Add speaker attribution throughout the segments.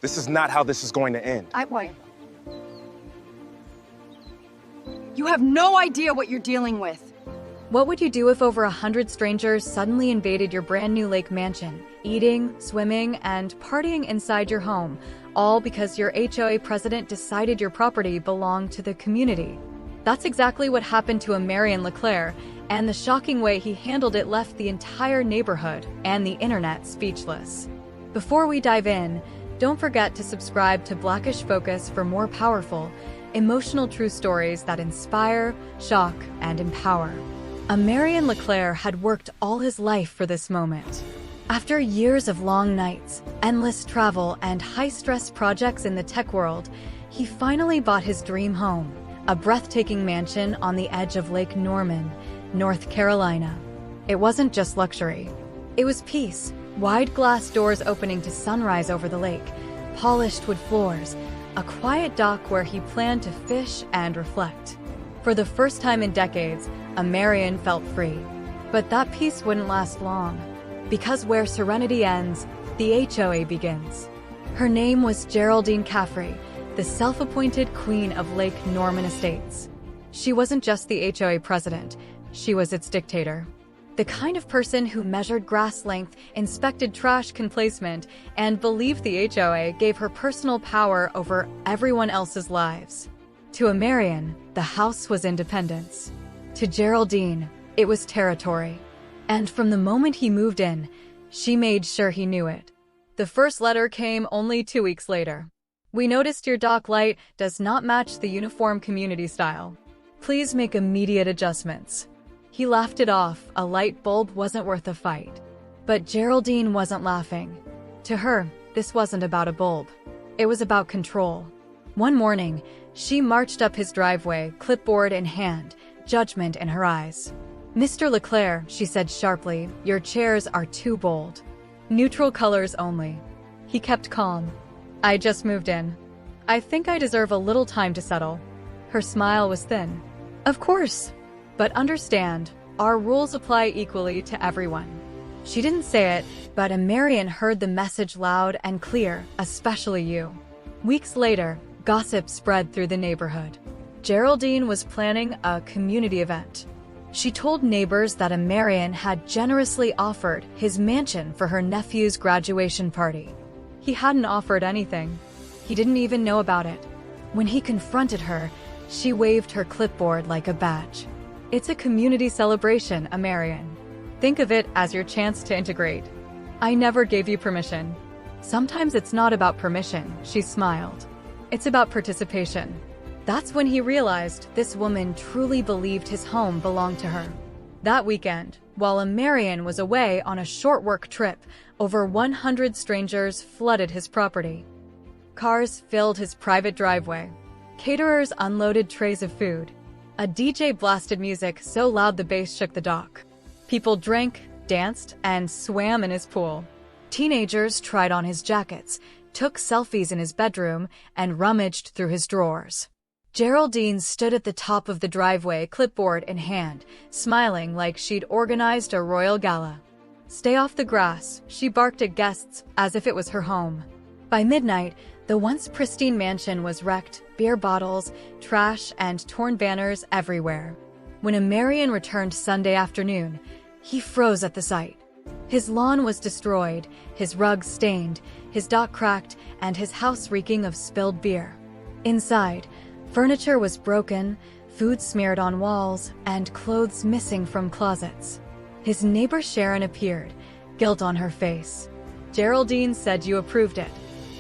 Speaker 1: This is not how this is going to end.
Speaker 2: You have no idea what you're dealing with.
Speaker 3: What would you do if over 100 strangers suddenly invaded your brand new lake mansion, eating, swimming, and partying inside your home, all because your HOA president decided your property belonged to the community? That's exactly what happened to a Marion LeClaire, and the shocking way he handled it left the entire neighborhood and the internet speechless. Before we dive in, don't forget to subscribe to Blackish Focus for more powerful, emotional true stories that inspire, shock, and empower. A Marion LeClaire had worked all his life for this moment. After years of long nights, endless travel, and high-stress projects in the tech world, he finally bought his dream home, a breathtaking mansion on the edge of Lake Norman, North Carolina. It wasn't just luxury. It was peace, wide glass doors opening to sunrise over the lake, polished wood floors, a quiet dock where he planned to fish and reflect. For the first time in decades, a Marion felt free. But that peace wouldn't last long, because where serenity ends, the HOA begins. Her name was Geraldine Caffrey, the self-appointed queen of Lake Norman Estates. She wasn't just the HOA president, she was its dictator. The kind of person who measured grass length, inspected trash can placement, and believed the HOA gave her personal power over everyone else's lives. To a Marion, the house was independence. To Geraldine, it was territory. And from the moment he moved in, she made sure he knew it. The first letter came only 2 weeks later. We noticed your dock light does not match the uniform community style. Please make immediate adjustments. He laughed it off, a light bulb wasn't worth a fight. But Geraldine wasn't laughing. To her, this wasn't about a bulb. It was about control. One morning, she marched up his driveway, clipboard in hand, judgment in her eyes. "Mr. LeClaire," she said sharply, "your chairs are too bold. Neutral colors only." He kept calm. "I just moved in. I think I deserve a little time to settle." Her smile was thin. "Of course. But understand, our rules apply equally to everyone." She didn't say it, but a Marion heard the message loud and clear, especially you. Weeks later, gossip spread through the neighborhood. Geraldine was planning a community event. She told neighbors that a Marion had generously offered his mansion for her nephew's graduation party. He hadn't offered anything. He didn't even know about it. When he confronted her, she waved her clipboard like a badge. "It's a community celebration, a Marion. Think of it as your chance to integrate. I never gave you permission." "Sometimes it's not about permission," she smiled. "It's about participation." That's when he realized this woman truly believed his home belonged to her. That weekend, while a Marion was away on a short work trip, over 100 strangers flooded his property. Cars filled his private driveway. Caterers unloaded trays of food. A DJ blasted music so loud the bass shook the dock. People drank, danced, and swam in his pool. Teenagers tried on his jackets, took selfies in his bedroom, and rummaged through his drawers. Geraldine stood at the top of the driveway, clipboard in hand, smiling like she'd organized a royal gala. "Stay off the grass," she barked at guests as if it was her home. By midnight, the once pristine mansion was wrecked, beer bottles, trash, and torn banners everywhere. When a Marion returned Sunday afternoon, he froze at the sight. His lawn was destroyed, his rug stained, his dock cracked, and his house reeking of spilled beer. Inside, furniture was broken, food smeared on walls, and clothes missing from closets. His neighbor Sharon appeared, guilt on her face. "Geraldine said you approved it.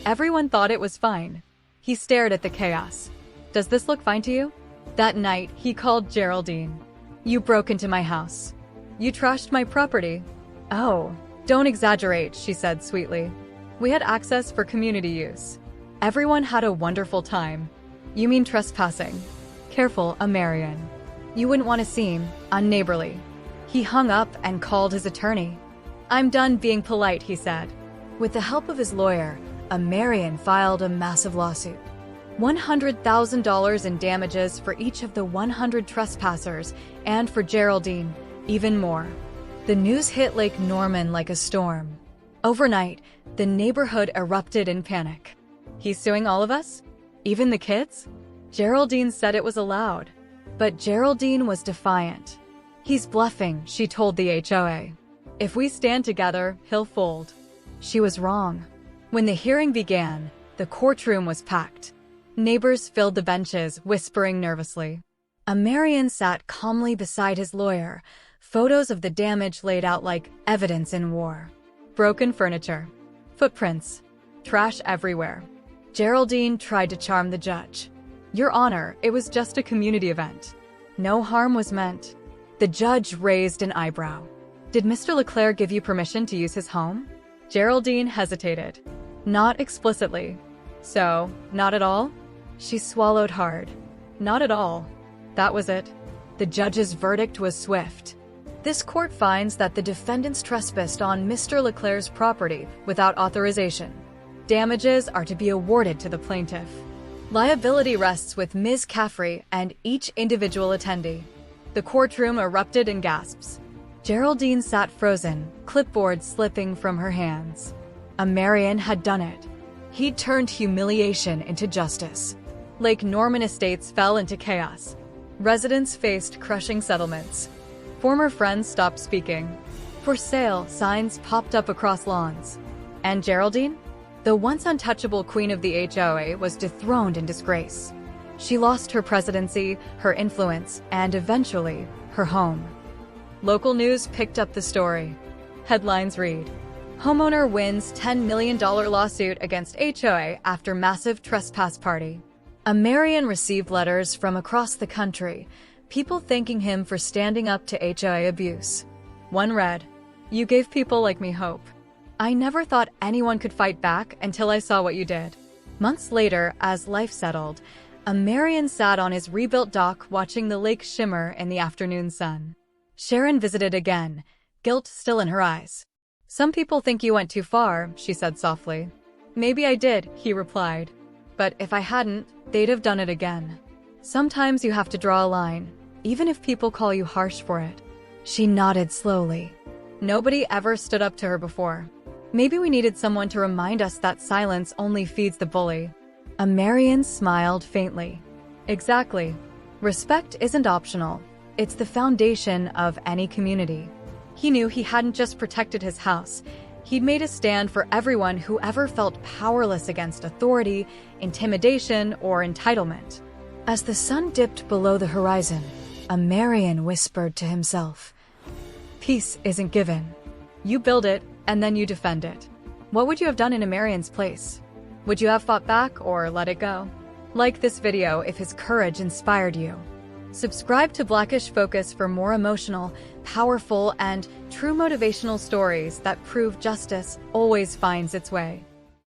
Speaker 3: Everyone thought it was fine." He stared at the chaos. "Does this look fine to you?" That night, he called Geraldine. "You broke into my house. You trashed my property." "Oh, don't exaggerate," she said sweetly. "We had access for community use. Everyone had a wonderful time." "You mean trespassing?" "Careful, a Marion. You wouldn't want to seem unneighborly." He hung up and called his attorney. "I'm done being polite," he said. With the help of his lawyer, a Marion filed a massive lawsuit. $100,000 in damages for each of the 100 trespassers, and for Geraldine, even more. The news hit Lake Norman like a storm. Overnight, the neighborhood erupted in panic. He's suing all of us? Even the kids? Geraldine said it was allowed. But Geraldine was defiant. He's bluffing, she told the HOA. If we stand together, he'll fold. She was wrong. When the hearing began, the courtroom was packed. Neighbors filled the benches, whispering nervously. Marion sat calmly beside his lawyer, photos of the damage laid out like evidence in war. Broken furniture, footprints, trash everywhere. Geraldine tried to charm the judge. Your Honor, it was just a community event. No harm was meant. The judge raised an eyebrow. Did Mr. Leclerc give you permission to use his home? Geraldine hesitated. Not explicitly. So, not at all? She swallowed hard. Not at all. That was it. The judge's verdict was swift. This court finds that the defendants trespassed on Mr. Leclerc's property without authorization. Damages are to be awarded to the plaintiff. Liability rests with Ms. Caffrey and each individual attendee. The courtroom erupted in gasps. Geraldine sat frozen, clipboard slipping from her hands. Marion had done it. He'd turned humiliation into justice. Lake Norman estates fell into chaos. Residents faced crushing settlements. Former friends stopped speaking. For sale signs popped up across lawns. And Geraldine? The once untouchable queen of the HOA was dethroned in disgrace. She lost her presidency, her influence, and eventually, her home. Local news picked up the story. Headlines read, Homeowner wins $10 million lawsuit against HOA after massive trespass party. Marion received letters from across the country, people thanking him for standing up to HOA abuse. One read, You gave people like me hope. I never thought anyone could fight back until I saw what you did. Months later, as life settled, Marion sat on his rebuilt dock watching the lake shimmer in the afternoon sun. Sharon visited again, guilt still in her eyes. Some people think you went too far, she said softly. Maybe I did, he replied. But if I hadn't, they'd have done it again. Sometimes you have to draw a line, even if people call you harsh for it. She nodded slowly. Nobody ever stood up to her before. Maybe we needed someone to remind us that silence only feeds the bully. Marion smiled faintly. Exactly. Respect isn't optional. It's the foundation of any community. He knew he hadn't just protected his house. He'd made a stand for everyone who ever felt powerless against authority, intimidation, or entitlement. As the sun dipped below the horizon, Marion whispered to himself, Peace isn't given. You build it, and then you defend it. What would you have done in Marion's place? Would you have fought back or let it go? Like this video if his courage inspired you. Subscribe to Blackish Focus for more emotional, powerful, and true motivational stories that prove justice always finds its way.